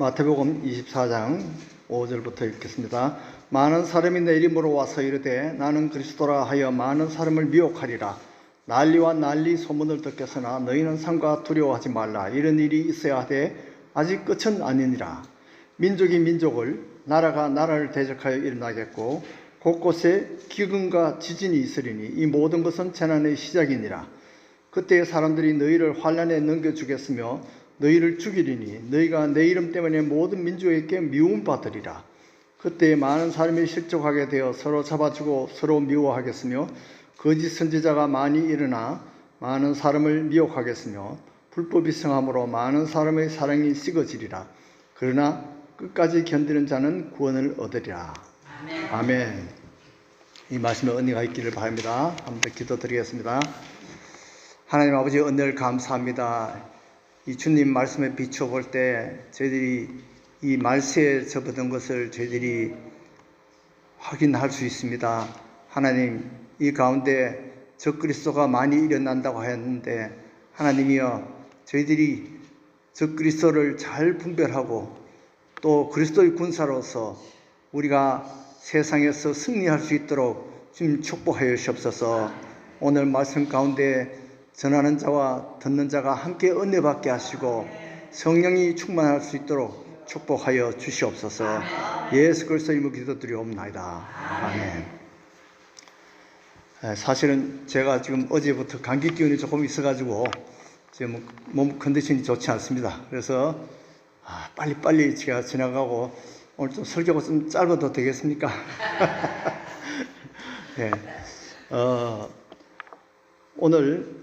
마태복음 24장 5절부터 읽겠습니다. 많은 사람이 내 이름으로 와서 이르되 나는 그리스도라 하여 많은 사람을 미혹하리라. 난리와 난리 소문을 듣겠으나 너희는 삼가 두려워하지 말라. 이런 일이 있어야 하되 아직 끝은 아니니라. 민족이 민족을, 나라가 나라를 대적하여 일어나겠고 곳곳에 기근과 지진이 있으리니 이 모든 것은 재난의 시작이니라. 그때 사람들이 너희를 환난에 넘겨주겠으며 너희를 죽이리니 너희가 내 이름 때문에 모든 민족에게 미움받으리라. 그때 많은 사람이 실족하게 되어 서로 잡아주고 서로 미워하겠으며 거짓 선지자가 많이 일어나 많은 사람을 미혹하겠으며 불법이 성함으로 많은 사람의 사랑이 식어지리라. 그러나 끝까지 견디는 자는 구원을 얻으리라. 아멘. 아멘. 이 말씀에 은혜가 있기를 바랍니다. 한번 더 기도드리겠습니다. 하나님 아버지, 은혜를 감사합니다. 이 주님 말씀에 비춰볼 때 저희들이 이 말세에 접어든 것을 저희들이 확인할 수 있습니다. 하나님, 이 가운데 적그리스도가 많이 일어난다고 하였는데 하나님이여, 저희들이 적그리스도를 잘 분별하고 또 그리스도의 군사로서 우리가 세상에서 승리할 수 있도록 주님 축복하여 주옵소서. 오늘 말씀 가운데 전하는 자와 듣는 자가 함께 은혜 받게 하시고 성령이 충만할 수 있도록 축복하여 주시옵소서. 예수 그리스도 이름으로 기도드리옵나이다. 아멘. 사실은 제가 지금 어제부터 감기 기운이 조금 있어가지고 지금 몸 컨디션이 좋지 않습니다. 그래서 빨리빨리 제가 지나가고 오늘 좀 설교가 좀 짧아도 되겠습니까? 네. 오늘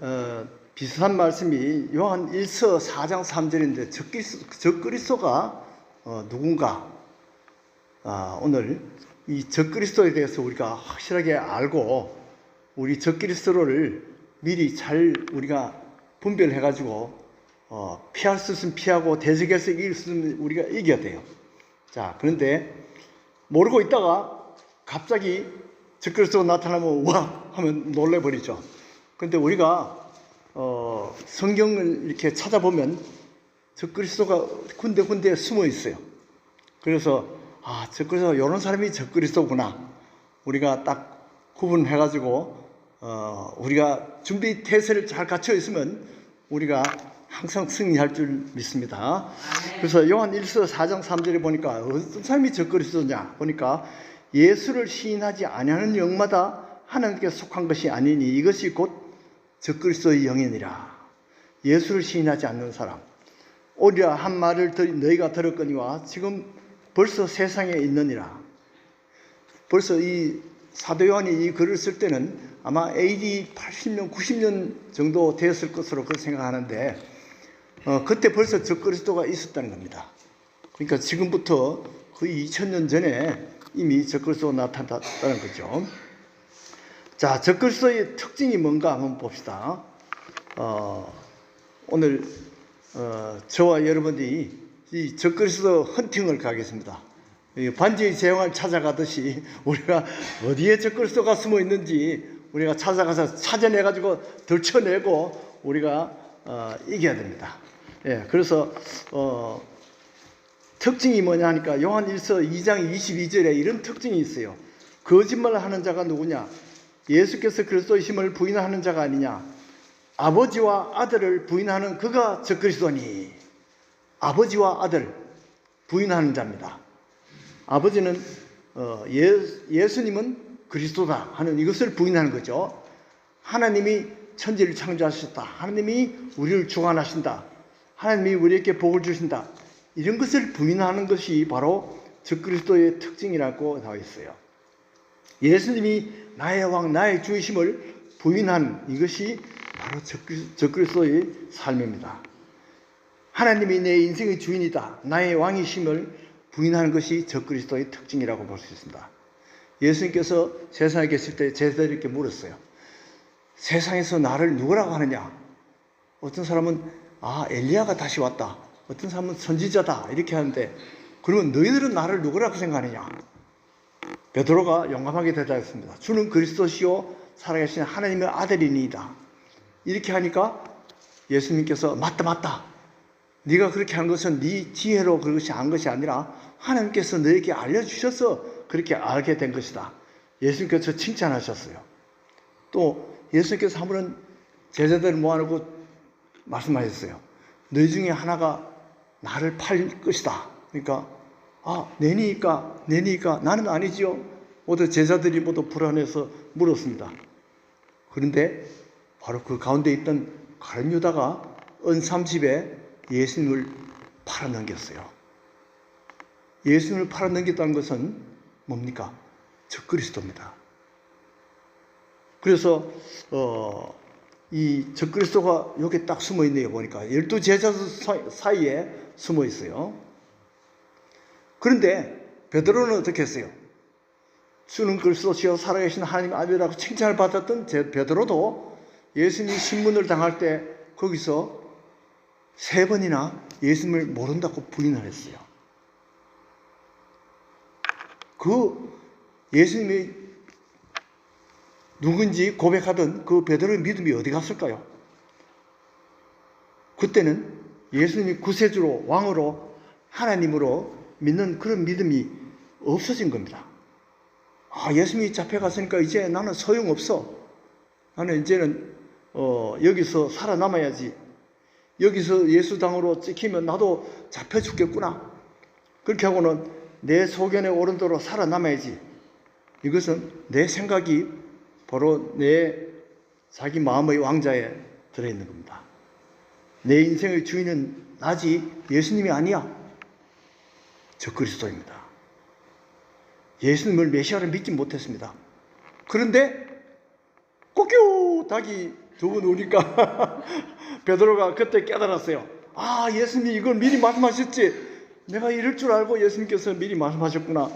비슷한 말씀이 요한 1서 4장 3절인데 적그리스도가 누군가? 오늘 이 적그리스도에 대해서 우리가 확실하게 알고 우리 적그리스도를 미리 잘 우리가 분별해가지고 피할 수 있으면 피하고 대적해서 이길 수 있으면 우리가 이겨야 돼요. 자, 그런데 모르고 있다가 갑자기 적그리스도가 나타나면 와 하면 놀래버리죠. 그런데 우리가 성경을 이렇게 찾아보면 적그리스도가 군데군데 숨어 있어요. 그래서 적그리스도가 이런 사람이 적그리스도구나 우리가 딱 구분해가지고 우리가 준비 태세를 잘 갖춰 있으면 우리가 항상 승리할 줄 믿습니다. 그래서 요한 1서 4장 3절에 보니까 어떤 사람이 적그리스도냐 보니까 예수를 시인하지 아니하는 영마다 하나님께 속한 것이 아니니 이것이 곧 적그리스도의 영이니라. 예수를 시인하지 않는 사람. 오리라 한 말을 너희가 들었거니와 지금 벌써 세상에 있느니라. 벌써 이 사도 요한이 이 글을 쓸 때는 아마 AD 80년, 90년 정도 되었을 것으로 그렇게 생각하는데 그때 벌써 적그리스도가 있었다는 겁니다. 그러니까 지금부터 거의 2000년 전에 이미 적그리스도가 나타났다는 거죠. 자, 적그리스도의 특징이 뭔가 한번 봅시다. 오늘 저와 여러분들이 이 적그리스도 헌팅을 가겠습니다. 반지의 제왕을 찾아가듯이 우리가 어디에 적그리스도가 숨어 있는지 우리가 찾아가서 찾아내가지고 들춰내고 우리가 이겨야 됩니다. 예, 그래서 특징이 뭐냐 하니까 요한 1서 2장 22절에 이런 특징이 있어요. 거짓말을 하는 자가 누구냐? 예수께서 그리스도이심을 부인하는 자가 아니냐? 아버지와 아들을 부인하는 그가 적그리스도니. 아버지와 아들 부인하는 자입니다. 아버지는 예수님은 그리스도다 하는 이것을 부인하는 거죠. 하나님이 천지를 창조하셨다. 하나님이 우리를 주관하신다. 하나님이 우리에게 복을 주신다. 이런 것을 부인하는 것이 바로 적그리스도의 특징이라고 나와 있어요. 예수님이 나의 왕, 나의 주이심을 부인한 이것이 바로 적그리스도의 삶입니다. 하나님이 내 인생의 주인이다, 나의 왕이심을 부인하는 것이 적그리스도의 특징이라고 볼 수 있습니다. 예수님께서 세상에 계실 때 제자들에게 물었어요. 세상에서 나를 누구라고 하느냐? 어떤 사람은 엘리야가 다시 왔다. 어떤 사람은 선지자다. 이렇게 하는데 그러면 너희들은 나를 누구라고 생각하느냐? 베드로가 용감하게 대답했습니다. 주는 그리스도시요 살아계신 하나님의 아들이니이다. 이렇게 하니까 예수님께서 맞다. 네가 그렇게 한 것은 네 지혜로 그것이 한 것이 아니라 하나님께서 너에게 알려주셔서 그렇게 알게 된 것이다. 예수님께서 칭찬하셨어요. 또 예수님께서 한 번은 제자들을 모아놓고 말씀하셨어요. 너희 중에 하나가 나를 팔 것이다. 그러니까 내니까 나는 아니지요. 모두 제자들이 모두 불안해서 물었습니다. 그런데 바로 그 가운데 있던 가룟 유다가 은삼집에 예수님을 팔아넘겼어요. 예수님을 팔아넘겼다는 것은 뭡니까? 적그리스도입니다. 그래서 이 적그리스도가 여기 딱 숨어 있네요. 보니까 12제자 사이에 숨어 있어요. 그런데 베드로는 어떻게 했어요? 주는 그리스도시여 살아계신 하나님 아들이라고 칭찬을 받았던 베드로도 예수님이 신문을 당할 때 거기서 3번이나 예수님을 모른다고 부인을 했어요. 그 예수님이 누군지 고백하던 그 베드로의 믿음이 어디 갔을까요? 그때는 예수님이 구세주로 왕으로 하나님으로 믿는 그런 믿음이 없어진 겁니다. 예수님이 잡혀갔으니까 이제 나는 소용없어. 나는 이제는 여기서 살아남아야지. 여기서 예수당으로 찍히면 나도 잡혀 죽겠구나. 그렇게 하고는 내 소견에 오른 대로 살아남아야지. 이것은 내 생각이 바로 내 자기 마음의 왕자에 들어있는 겁니다. 내 인생의 주인은 나지 예수님이 아니야. 적그리스도입니다. 예수님을 메시아를 믿지 못했습니다. 그런데 꼬끼 닭이 두 번 우니까 베드로가 그때 깨달았어요. 예수님이 이걸 미리 말씀하셨지. 내가 이럴 줄 알고 예수님께서 미리 말씀하셨구나.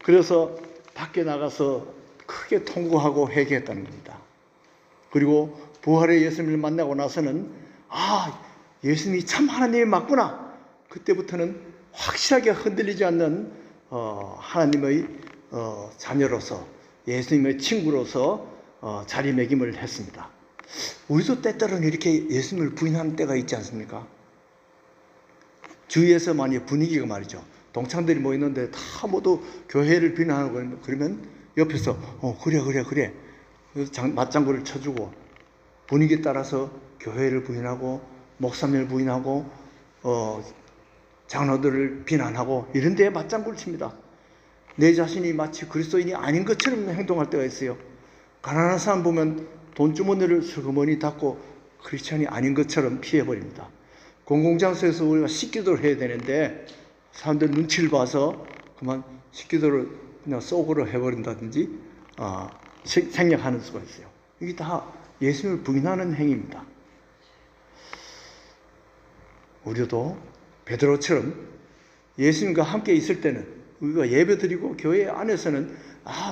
그래서 밖에 나가서 크게 통곡하고 회개했다는 겁니다. 그리고 부활의 예수님을 만나고 나서는 예수님이 참 하나님이 맞구나. 그때부터는 확실하게 흔들리지 않는 하나님의 자녀로서 예수님의 친구로서 자리매김을 했습니다. 우리도 때때로는 이렇게 예수님을 부인하는 때가 있지 않습니까? 주위에서 만약 분위기가 말이죠. 동창들이 모이는데 다 모두 교회를 비난하고 그러면 옆에서 그래 맞장구를 쳐주고 분위기에 따라서 교회를 부인하고 목사님을 부인하고 장로들을 비난하고 이런 데에 맞장구를 칩니다. 내 자신이 마치 그리스도인이 아닌 것처럼 행동할 때가 있어요. 가난한 사람 보면 돈주머니를 슬그머니 닫고 크리스찬이 아닌 것처럼 피해버립니다. 공공장소에서 우리가 식기도를 해야 되는데 사람들 눈치를 봐서 그만 식기도를 그냥 속으로 해버린다든지 생략하는 수가 있어요. 이게 다 예수님을 부인하는 행위입니다. 우리도 베드로처럼 예수님과 함께 있을 때는 우리가 예배드리고 교회 안에서는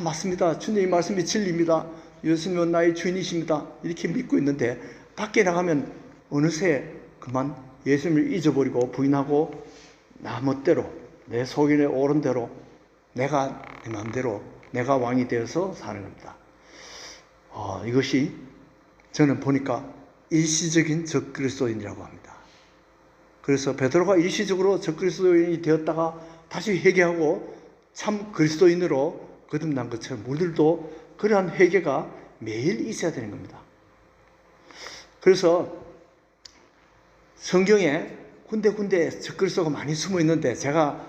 맞습니다. 주님의 말씀이 진리입니다. 예수님은 나의 주인이십니다. 이렇게 믿고 있는데 밖에 나가면 어느새 그만 예수님을 잊어버리고 부인하고 나 멋대로 내 소견에 오른 대로 내가 내 마음대로 내가 왕이 되어서 사는 겁니다. 이것이 저는 보니까 일시적인 적그리스도인이라고 합니다. 그래서 베드로가 일시적으로 적그리스도인이 되었다가 다시 회개하고 참 그리스도인으로 거듭난 것처럼 우리들도 그러한 회개가 매일 있어야 되는 겁니다. 그래서 성경에 군데군데 적그리스도가 많이 숨어 있는데 제가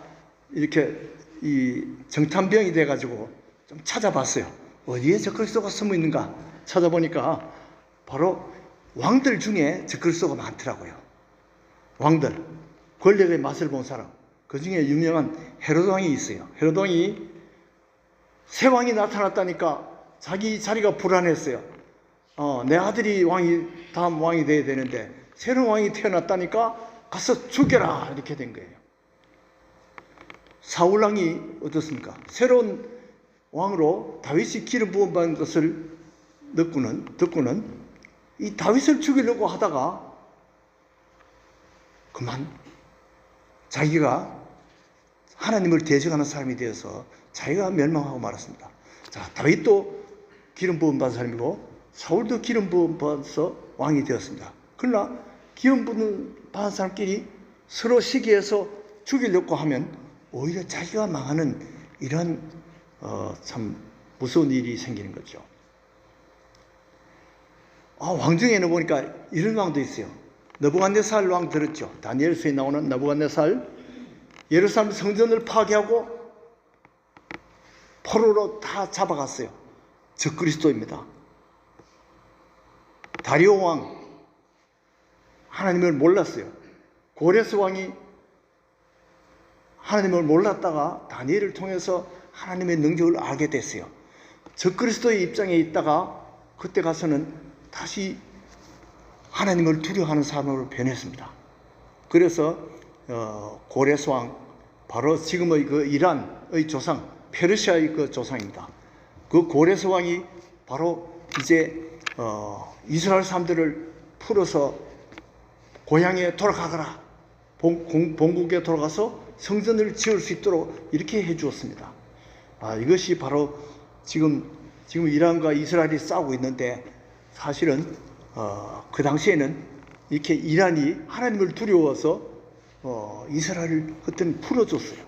이렇게 이 정탐병이 돼가지고 좀 찾아봤어요. 어디에 적그리스도가 숨어 있는가 찾아보니까 바로 왕들 중에 적그리스도가 많더라고요. 왕들, 권력의 맛을 본 사람. 그 중에 유명한 헤로드 왕이 있어요. 헤로드 왕이 새 왕이 나타났다니까 자기 자리가 불안했어요. 내 아들이 다음 왕이 돼야 되는데 새로운 왕이 태어났다니까 가서 죽여라 이렇게 된 거예요. 사울 왕이 어떻습니까? 새로운 왕으로 다윗이 기름 부음 받은 것을 듣고는 이 다윗을 죽이려고 하다가 그만 자기가 하나님을 대적하는 사람이 되어서 자기가 멸망하고 말았습니다. 자, 다윗도 기름 부음 받은 사람이고 사울도 기름 부음 받아서 왕이 되었습니다. 그러나 기름 부음 받은 사람끼리 서로 시기해서 죽이려고 하면 오히려 자기가 망하는 이런 참 무서운 일이 생기는 거죠. 왕 중에는 보니까 이런 왕도 있어요. 느부갓네살 왕 들었죠? 다니엘서에 나오는 느부갓네살, 예루살렘 성전을 파괴하고 포로로 다 잡아갔어요. 적그리스도입니다. 다리오 왕, 하나님을 몰랐어요. 고레스 왕이 하나님을 몰랐다가 다니엘을 통해서 하나님의 능력을 알게 됐어요. 적그리스도의 입장에 있다가 그때 가서는 다시 하나님을 두려워하는 사람으로 변했습니다. 그래서 고레스 왕, 바로 지금의 그 이란의 조상, 페르시아의 그 조상입니다. 그 고레스 왕이 바로 이제 이스라엘 사람들을 풀어서 고향에 돌아가거라, 본국에 돌아가서 성전을 지을 수 있도록 이렇게 해 주었습니다. 이것이 바로 지금 이란과 이스라엘이 싸우고 있는데, 사실은 그 당시에는 이렇게 이란이 하나님을 두려워서 이스라엘을 그때는 풀어줬어요.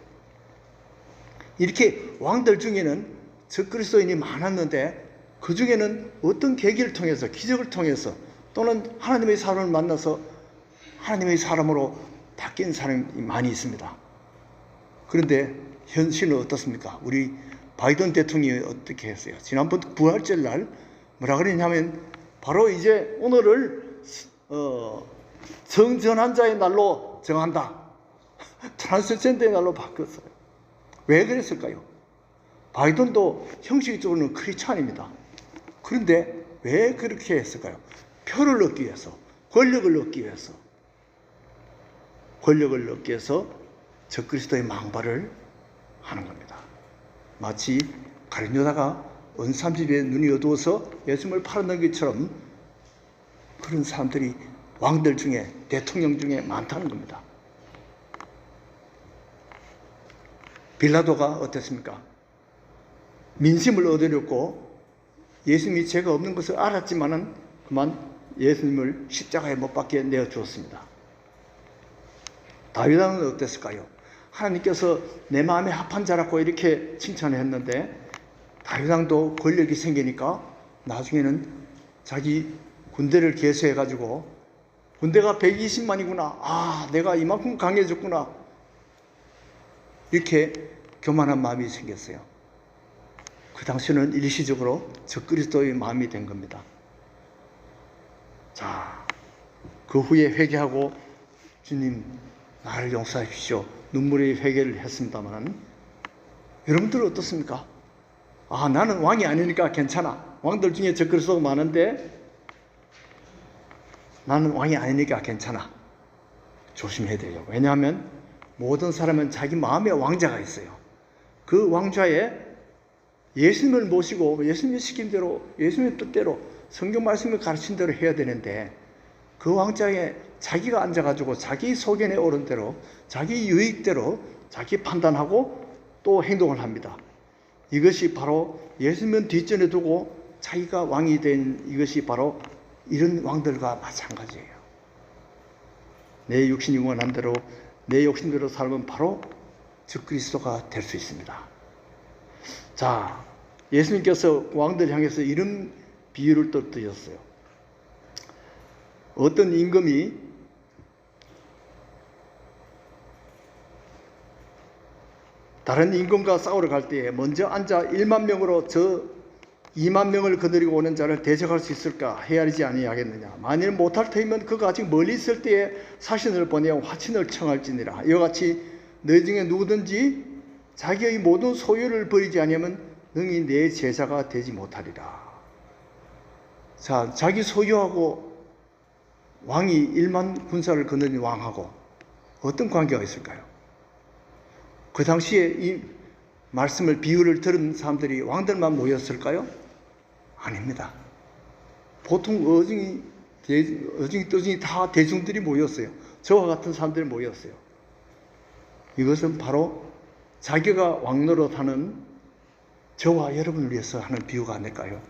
이렇게 왕들 중에는 적그리스도인이 많았는데, 그 중에는 어떤 계기를 통해서, 기적을 통해서, 또는 하나님의 사람을 만나서 하나님의 사람으로 바뀐 사람이 많이 있습니다. 그런데 현실은 어떻습니까? 우리 바이든 대통령이 어떻게 했어요? 지난번 부활절 날 뭐라 그랬냐면, 바로 이제 오늘을 성전환자의 날로 정한다. 트랜스젠더의 날로 바꿨어요. 왜 그랬을까요? 바이든도 형식적으로는 크리스찬입니다. 그런데 왜 그렇게 했을까요? 표를 얻기 위해서, 권력을 얻기 위해서, 적그리스도의 망발을 하는 겁니다. 마치 가룟유다가 은삼집에 눈이 어두워서 예수님을 팔아넘긴 것처럼 그런 사람들이 왕들 중에, 대통령 중에 많다는 겁니다. 빌라도가 어땠습니까? 민심을 얻으려고 예수님이 죄가 없는 것을 알았지만은 그만 예수님을 십자가에 못 박게 내어 주었습니다. 다윗 왕은 어땠을까요? 하나님께서 내 마음에 합한 자라고 이렇게 칭찬했는데, 다윗 왕도 권력이 생기니까 나중에는 자기 군대를 개수해 가지고, 군대가 120만이구나, 내가 이만큼 강해졌구나, 이렇게 교만한 마음이 생겼어요. 그 당시는 일시적으로 적그리스도의 마음이 된 겁니다. 자, 그 후에 회개하고 주님 나를 용서하십시오, 눈물의 회개를 했습니다만, 여러분들은 어떻습니까? 나는 왕이 아니니까 괜찮아. 왕들 중에 적그리스도가 많은데 나는 왕이 아니니까 괜찮아. 조심해야 돼요. 왜냐하면 모든 사람은 자기 마음의 왕자가 있어요. 그 왕좌에 예수님을 모시고 예수님의 시킨 대로, 예수님의 뜻대로, 성경 말씀을 가르친 대로 해야 되는데, 그 왕좌에 자기가 앉아가지고 자기 소견에 오른 대로, 자기 유익대로 자기 판단하고 또 행동을 합니다. 이것이 바로 예수님은 뒷전에 두고 자기가 왕이 된, 이것이 바로 이런 왕들과 마찬가지예요. 내 육신이 원한 대로, 내 욕심대로 살면 바로 적그리스도가 될 수 있습니다. 자, 예수님께서 왕들 향해서 이런 비유를 또 드렸어요. 어떤 임금이 다른 임금과 싸우러 갈 때에 먼저 앉아 1만 명으로 저 2만 명을 거느리고 오는 자를 대적할 수 있을까 헤아리지 아니하겠느냐. 만일 못할 터이면 그가 아직 멀리 있을 때에 사신을 보내어 화친을 청할지니라. 이와 같이 너희 중에 누구든지 자기의 모든 소유를 버리지 아니하면 능히 내 제자가 되지 못하리라. 자, 자기 소유하고 왕이 1만 군사를 거느린 왕하고 어떤 관계가 있을까요? 그 당시에 이 말씀을, 비유를 들은 사람들이 왕들만 모였을까요? 아닙니다. 보통 어중이 떠중이 다 대중들이 모였어요. 저와 같은 사람들이 모였어요. 이것은 바로 자기가 왕노릇하는 저와 여러분을 위해서 하는 비유가 아닐까요?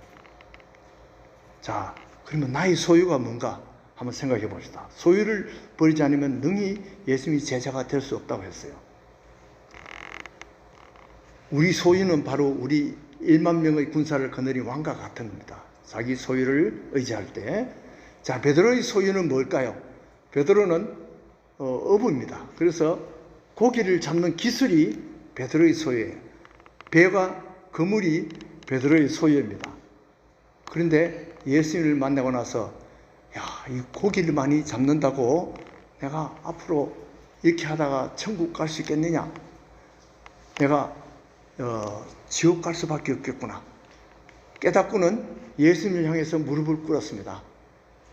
자, 그러면 나의 소유가 뭔가 한번 생각해 봅시다. 소유를 버리지 않으면 능히 예수님이 제자가 될 수 없다고 했어요. 우리 소유는 바로 우리 1만 명의 군사를 거느린 왕과 같은 겁니다. 자기 소유를 의지할 때. 자, 베드로의 소유는 뭘까요? 베드로는 어부입니다. 그래서 고기를 잡는 기술이 베드로의 소유예요. 배가 그물이 베드로의 소유입니다. 그런데 예수님을 만나고 나서 이 고기를 많이 잡는다고 내가 앞으로 이렇게 하다가 천국 갈 수 있겠느냐? 내가 지옥 갈 수밖에 없겠구나 깨닫고는 예수님을 향해서 무릎을 꿇었습니다.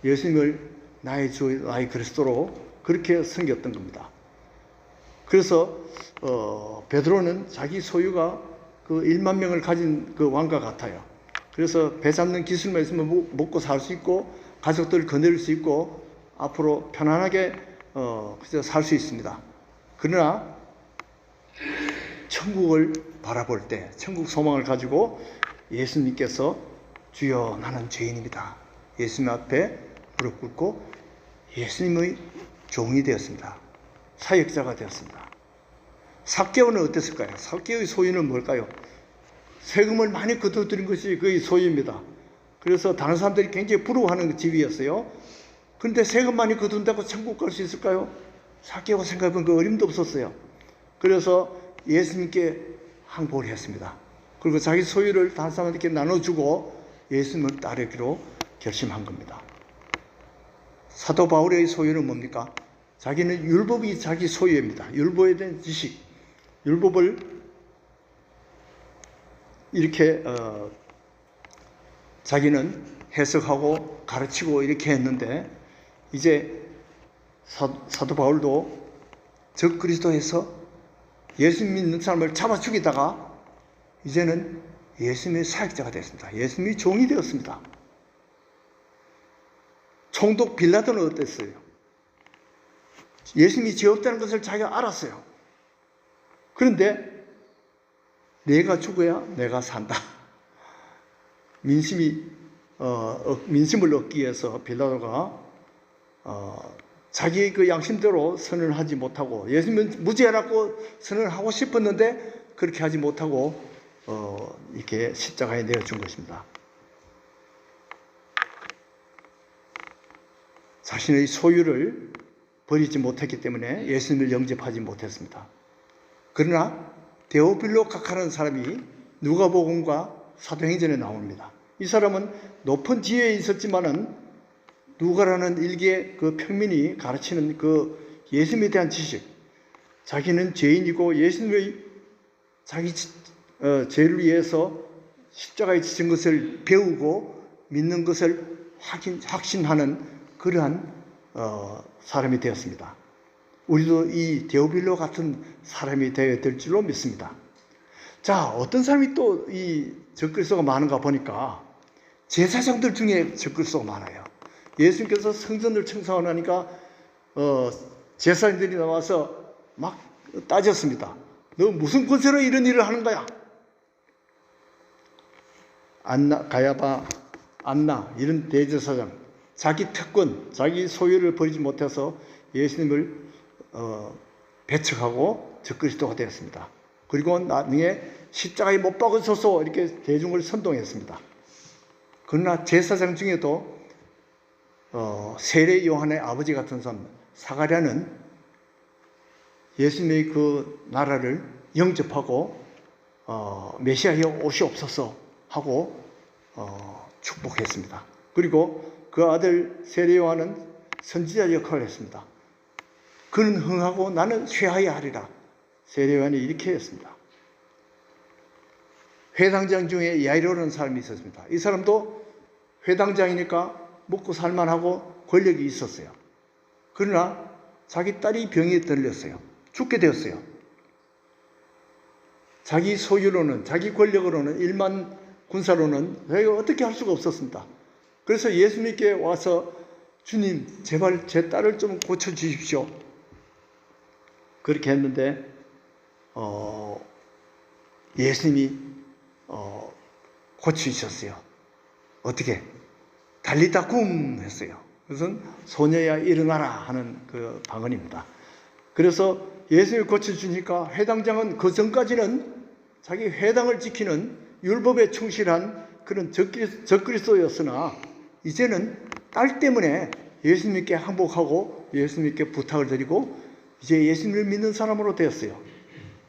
예수님을 나의 주, 나의 그리스도로 그렇게 섬겼던 겁니다. 그래서 베드로는 자기 소유가 그 1만 명을 가진 그 왕과 같아요. 그래서 배 잡는 기술만 있으면 먹고 살 수 있고 가족들을 거느릴 수 있고 앞으로 편안하게 살 수 있습니다. 그러나 천국을 바라볼 때 천국 소망을 가지고 예수님께서 주여 나는 죄인입니다. 예수님 앞에 무릎 꿇고 예수님의 종이 되었습니다. 사역자가 되었습니다. 삭개오는 어땠을까요? 삭개오의 소유는 뭘까요? 세금을 많이 거둬들인 것이 그의 소유입니다. 그래서 다른 사람들이 굉장히 부러워하는 집이었어요. 그런데 세금 많이 거둔다고 천국 갈 수 있을까요? 삭개오가 생각해보면 그 어림도 없었어요. 그래서 예수님께 항복을 했습니다. 그리고 자기 소유를 다른 사람들께 나눠주고 예수님을 따르기로 결심한 겁니다. 사도 바울의 소유는 뭡니까? 자기는 율법이 자기 소유입니다. 율법에 대한 지식, 율법을 이렇게 자기는 해석하고 가르치고 이렇게 했는데 이제 사도 바울도 적 그리스도에서 예수님 믿는 사람을 잡아 죽이다가 이제는 예수님의 사역자가 됐습니다. 예수님이 종이 되었습니다. 총독 빌라도는 어땠어요? 예수님이 죄 없다는 것을 자기가 알았어요. 그런데 내가 죽어야 내가 산다. 민심을 얻기 위해서 빌라도가 자기의 그 양심대로 선언을 하지 못하고 예수님은 무죄라고 선언을 하고 싶었는데 그렇게 하지 못하고 이렇게 십자가에 내어준 것입니다. 자신의 소유를 버리지 못했기 때문에 예수님을 영접하지 못했습니다. 그러나 데오빌로 각하라는 사람이 누가복음과 사도행전에 나옵니다. 이 사람은 높은 지혜에 있었지만은 누가라는 일개 그 평민이 가르치는 그 예수님에 대한 지식, 자기는 죄인이고 예수님의 자기 죄를 위해서 십자가에 지신 것을 배우고 믿는 것을 확신하는 그러한 사람이 되었습니다. 우리도 이 데오빌로 같은 사람이 되어야 될 줄로 믿습니다. 자, 어떤 사람이 또 이 적그리스도가 많은가 보니까 제사장들 중에 적그리스도가 많아요. 예수님께서 성전을 청소하니까 제사장들이 나와서 막 따졌습니다. 너 무슨 권세로 이런 일을 하는 거야? 안나, 가야바, 안나 이런 대제사장 자기 특권, 자기 소유를 버리지 못해서 예수님을 배척하고 적그리스도가 되었습니다. 그리고 나중에 십자가에 못 박으소서 이렇게 대중을 선동했습니다. 그러나 제사장 중에도 세례 요한의 아버지 같은 사람 사가랴는 예수님의 그 나라를 영접하고 메시아에 오시옵소서 하고 축복했습니다. 그리고 그 아들 세례 요한은 선지자 역할을 했습니다. 그는 흥하고 나는 쇠하여 하리라. 세례 요한이 이렇게 했습니다. 회당장 중에 야이로라는 사람이 있었습니다. 이 사람도 회당장이니까 먹고 살만하고 권력이 있었어요. 그러나 자기 딸이 병에 들렸어요. 죽게 되었어요. 자기 소유로는, 자기 권력으로는, 1만 군사로는 자기가 어떻게 할 수가 없었습니다. 그래서 예수님께 와서 주님 제발 제 딸을 좀 고쳐주십시오. 그렇게 했는데 예수님이 고치셨어요. 어떻게? 달리다 쿰 했어요. 그것은 소녀야 일어나라 하는 그 방언입니다. 그래서 예수님이 고쳐주니까 회당장은 그 전까지는 자기 회당을 지키는 율법에 충실한 그런 적그리스도였으나 이제는 딸 때문에 예수님께 항복하고 예수님께 부탁을 드리고 이제 예수님을 믿는 사람으로 되었어요.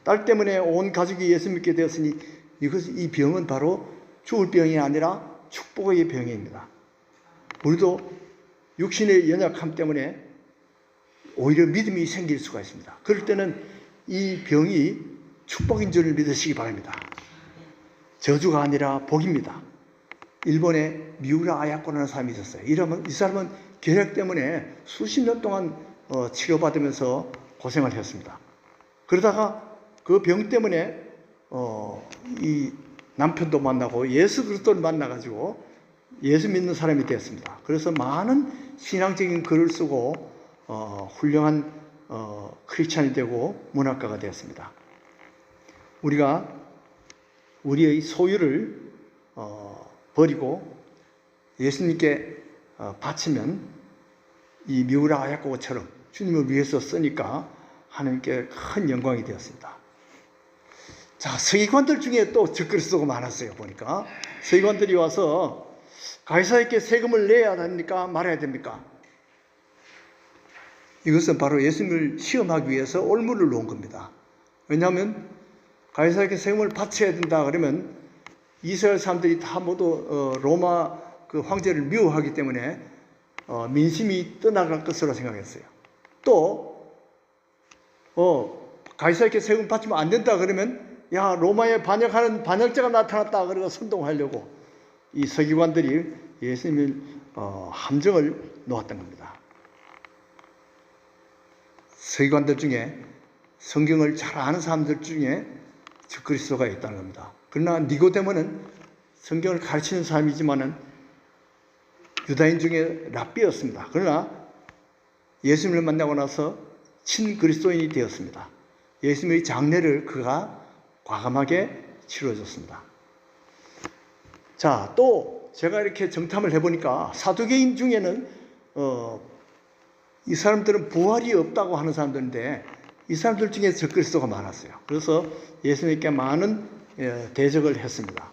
딸 때문에 온 가족이 예수 믿게 되었으니 이 병은 바로 죽을 병이 아니라 축복의 병입니다. 우리도 육신의 연약함 때문에 오히려 믿음이 생길 수가 있습니다. 그럴 때는 이 병이 축복인 줄을 믿으시기 바랍니다. 저주가 아니라 복입니다. 일본에 미우라 아야코라는 사람이 있었어요. 이 사람은 결핵 때문에 수십 년 동안 치료받으면서 고생을 했습니다. 그러다가 그 병 때문에 이 남편도 만나고 예수 그리스도를 만나가지고 예수 믿는 사람이 되었습니다. 그래서 많은 신앙적인 글을 쓰고 훌륭한 크리스찬이 되고 문학가가 되었습니다. 우리가 우리의 소유를 버리고 예수님께 바치면 이 미우라 아야코처럼 주님을 위해서 쓰니까 하나님께 큰 영광이 되었습니다. 자, 서기관들 중에 또 적그리스도가 많았어요. 보니까 서기관들이 와서 가이사에게 세금을 내야 됩니까? 말아야 됩니까? 이것은 바로 예수님을 시험하기 위해서 올무를 놓은 겁니다. 왜냐하면 가이사에게 세금을 바쳐야 된다 그러면 이스라엘 사람들이 다 모두 로마 그 황제를 미워하기 때문에 민심이 떠나갈 것으로 생각했어요. 또 가이사에게 세금 바치면 안 된다 그러면 야, 로마에 반역하는 반역자가 나타났다 그러고 선동하려고 이 서기관들이 예수님을 함정을 놓았던 겁니다. 서기관들 중에 성경을 잘 아는 사람들 중에 적그리스도가 있다는 겁니다. 그러나 니고데모는 성경을 가르치는 사람이지만은 유다인 중에 랍비였습니다. 그러나 예수님을 만나고 나서 친그리스도인이 되었습니다. 예수님의 장례를 그가 과감하게 치러줬습니다. 자, 또 제가 이렇게 정탐을 해보니까 사두개인 중에는 이 사람들은 부활이 없다고 하는 사람들인데 이 사람들 중에 적그리스도가 많았어요. 그래서 예수님께 많은 대적을 했습니다.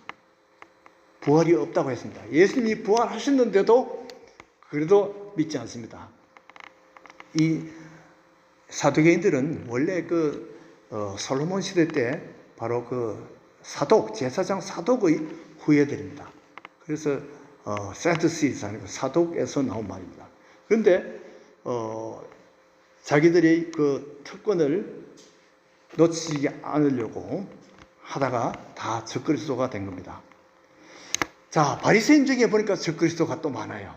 부활이 없다고 했습니다. 예수님이 부활하셨는데도 그래도 믿지 않습니다. 이 사두개인들은 원래 그 솔로몬 시대 때 바로 그 제사장 사독의 후예들입니다. 그래서 세드시스 아니고 사독에서 나온 말입니다. 그런데 자기들이 그 특권을 놓치지 않으려고 하다가 다 적그리스도가 된 겁니다. 자, 바리새인 중에 보니까 적그리스도가 또 많아요.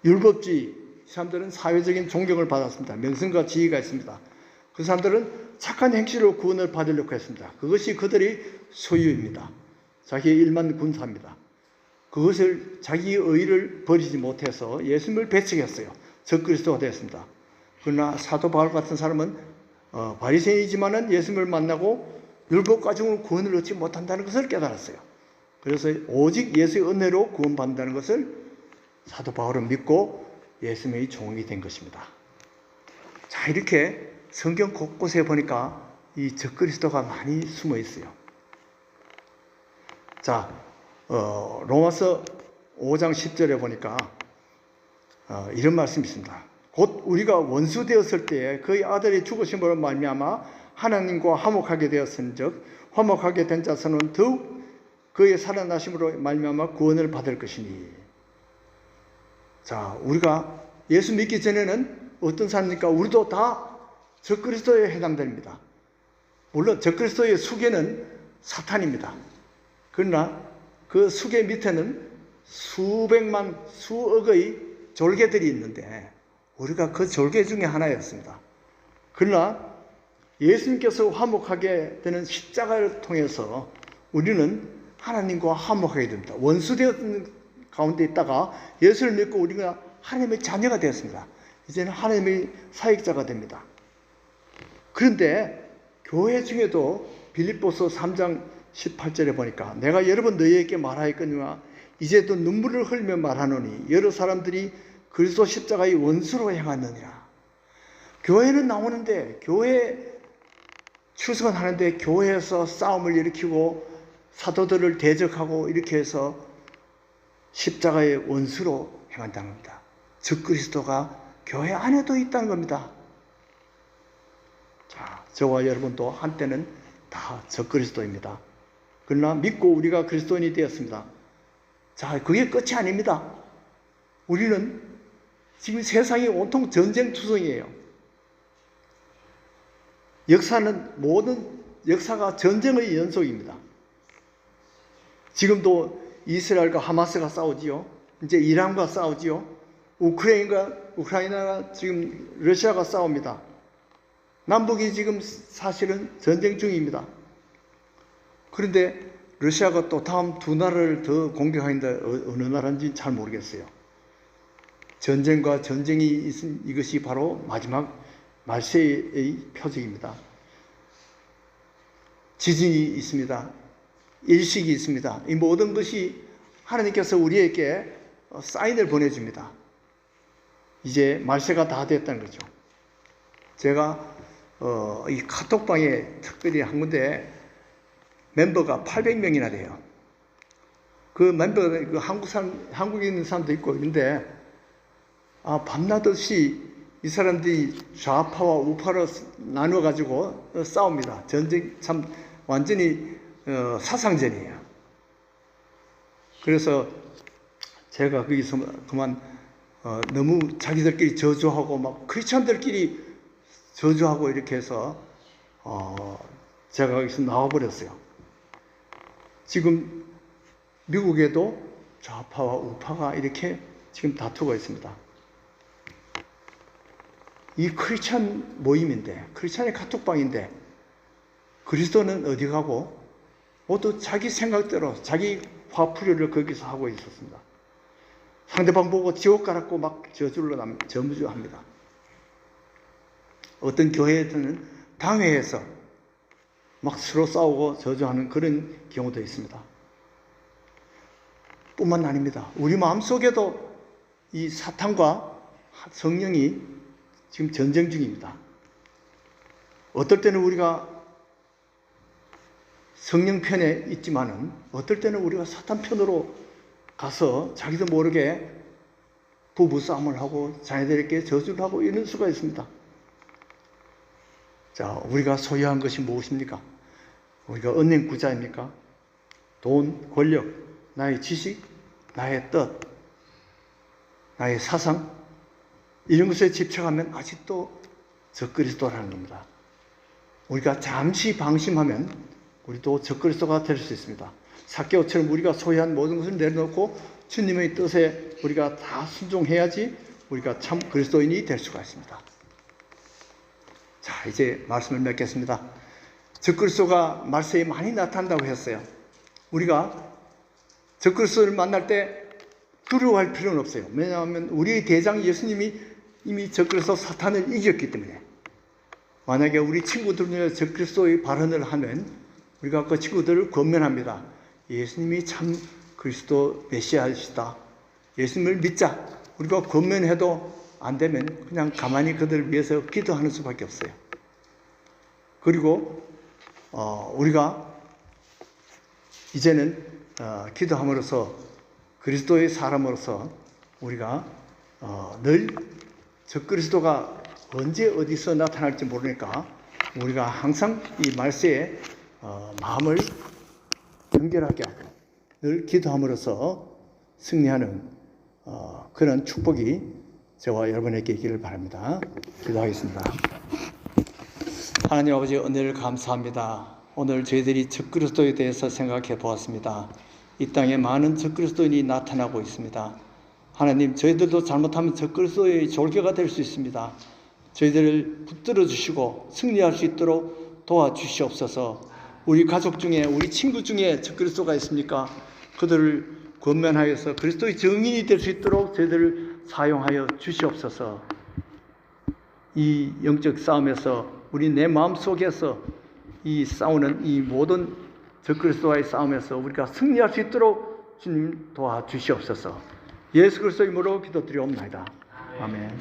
율법주의 사람들은 사회적인 존경을 받았습니다. 명성과 지위가 있습니다. 그 사람들은 착한 행실로 구원을 받으려고 했습니다. 그것이 그들의 소유입니다. 자기의 일만 군사입니다. 그것을 자기의 의를 버리지 못해서 예수님을 배척했어요. 적그리스도가 되었습니다. 그러나 사도 바울 같은 사람은 바리새인이지만은 예수님을 만나고 율법 가지고는 구원을 얻지 못한다는 것을 깨달았어요. 그래서 오직 예수의 은혜로 구원받는다는 것을 사도 바울은 믿고 예수님의 종이 된 것입니다. 자, 이렇게 성경 곳곳에 보니까 이 적그리스도가 많이 숨어 있어요. 자, 로마서 5장 10절에 보니까 이런 말씀이 있습니다. 곧 우리가 원수 되었을 때에 그의 아들이 죽으심으로 말미암아 하나님과 화목하게 되었은즉 화목하게 된 자서는 더욱 그의 살아나심으로 말미암아 구원을 받을 것이니. 자, 우리가 예수 믿기 전에는 어떤 사람입니까? 우리도 다 적그리스도에 해당됩니다. 물론 적그리스도의 수계는 사탄입니다. 그러나 그 수계 밑에는 수백만 수억의 졸개들이 있는데 우리가 그 졸개 중에 하나였습니다. 그러나 예수님께서 화목하게 되는 십자가를 통해서 우리는 하나님과 화목하게 됩니다. 원수되었던 가운데 있다가 예수를 믿고 우리가 하나님의 자녀가 되었습니다. 이제는 하나님의 사역자가 됩니다. 그런데 교회 중에도 빌립보서 3장 18절에 보니까 내가 여러 번 너희에게 말하였거니와 이제도 눈물을 흘리며 말하노니 여러 사람들이 그리스도 십자가의 원수로 행하느니라. 교회는 나오는데, 교회 출석하는데 교회에서 싸움을 일으키고 사도들을 대적하고 이렇게 해서 십자가의 원수로 행한다는 겁니다. 적그리스도가 교회 안에도 있다는 겁니다. 자, 저와 여러분도 한때는 다 적그리스도입니다. 그러나 믿고 우리가 그리스도인이 되었습니다. 자, 그게 끝이 아닙니다. 우리는 지금 세상이 온통 전쟁투성이에요. 역사는 모든 역사가 전쟁의 연속입니다. 지금도 이스라엘과 하마스가 싸우지요. 이제 이란과 싸우지요. 우크라이나가 지금 러시아가 싸웁니다. 남북이 지금 사실은 전쟁 중입니다. 그런데 러시아가 또 다음 두 나라를 더 공격하는데 어느 나라인지 잘 모르겠어요. 전쟁과 전쟁이 이것이 바로 마지막 말세의 표적입니다. 지진이 있습니다. 일식이 있습니다. 이 모든 것이 하나님께서 우리에게 사인을 보내줍니다. 이제 말세가 다 됐다는 거죠. 제가 이 카톡방에 특별히 한 군데 멤버가 800명이나 돼요. 그 멤버가 한국에 있는 사람도 있고 있는데, 밤낮 없이 이 사람들이 좌파와 우파로 나누어가지고 싸웁니다. 전쟁 참 완전히 사상전이에요. 그래서 제가 거기서 그만 너무 자기들끼리 저주하고 막 크리스찬들끼리 저주하고 이렇게 해서 제가 거기서 나와버렸어요. 지금 미국에도 좌파와 우파가 이렇게 지금 다투고 있습니다. 이 크리스찬 모임인데, 크리스찬의 카톡방인데, 그리스도는 어디 가고 모두 자기 생각대로 자기 화풀이를 거기서 하고 있었습니다. 상대방 보고 지옥 가라고 막 저주합니다. 어떤 교회에서는 당회에서 막 서로 싸우고 저주하는 그런 경우도 있습니다. 뿐만 아닙니다. 우리 마음속에도 이 사탄과 성령이 지금 전쟁 중입니다. 어떨 때는 우리가 성령 편에 있지만은 어떨 때는 우리가 사탄 편으로 가서 자기도 모르게 부부싸움을 하고 자녀들에게 저주를 하고 이럴 수가 있습니다. 자, 우리가 소유한 것이 무엇입니까? 우리가 은행 부자입니까? 돈, 권력, 나의 지식, 나의 뜻, 나의 사상, 이런 것에 집착하면 아직도 적그리스도라는 겁니다. 우리가 잠시 방심하면 우리도 적그리스도가 될 수 있습니다. 삭개오처럼 우리가 소유한 모든 것을 내려놓고 주님의 뜻에 우리가 다 순종해야지 우리가 참 그리스도인이 될 수가 있습니다. 자, 이제 말씀을 맺겠습니다. 적그리스도가 말세에 많이 나타난다고 했어요. 우리가 적그리스도를 만날 때 두려워할 필요는 없어요. 왜냐하면 우리의 대장 예수님이 이미 적그리스도 사탄을 이겼기 때문에, 만약에 우리 친구들 중에 적그리스도의 발언을 하면 우리가 그 친구들을 권면합니다. 예수님이 참 그리스도 메시아이시다. 예수님을 믿자. 우리가 권면해도 안 되면 그냥 가만히 그들을 위해서 기도하는 수밖에 없어요. 그리고 우리가 이제는 기도함으로써 그리스도의 사람으로서 우리가 늘 적그리스도가 언제 어디서 나타날지 모르니까 우리가 항상 이 말세에 마음을 정결하게 하고 늘 기도함으로써 승리하는 그런 축복이 저와 여러분에게 있기를 바랍니다. 기도하겠습니다. 하나님 아버지, 은혜를 감사합니다. 오늘 저희들이 적그리스도에 대해서 생각해 보았습니다. 이 땅에 많은 적그리스도인이 나타나고 있습니다. 하나님, 저희들도 잘못하면 적그리스도의 졸개가 될 수 있습니다. 저희들을 붙들어 주시고 승리할 수 있도록 도와주시옵소서. 우리 가족 중에, 우리 친구 중에 적그리스도가 있습니까? 그들을 권면하여서 그리스도의 증인이 될 수 있도록 저희들을 사용하여 주시옵소서. 이 영적 싸움에서 우리 내 마음속에서 이 싸우는 이 모든 적그리스도와의 싸움에서 우리가 승리할 수 있도록 주님 도와주시옵소서. 예수 그리스도의 이름으로 기도드리옵나이다. 아멘.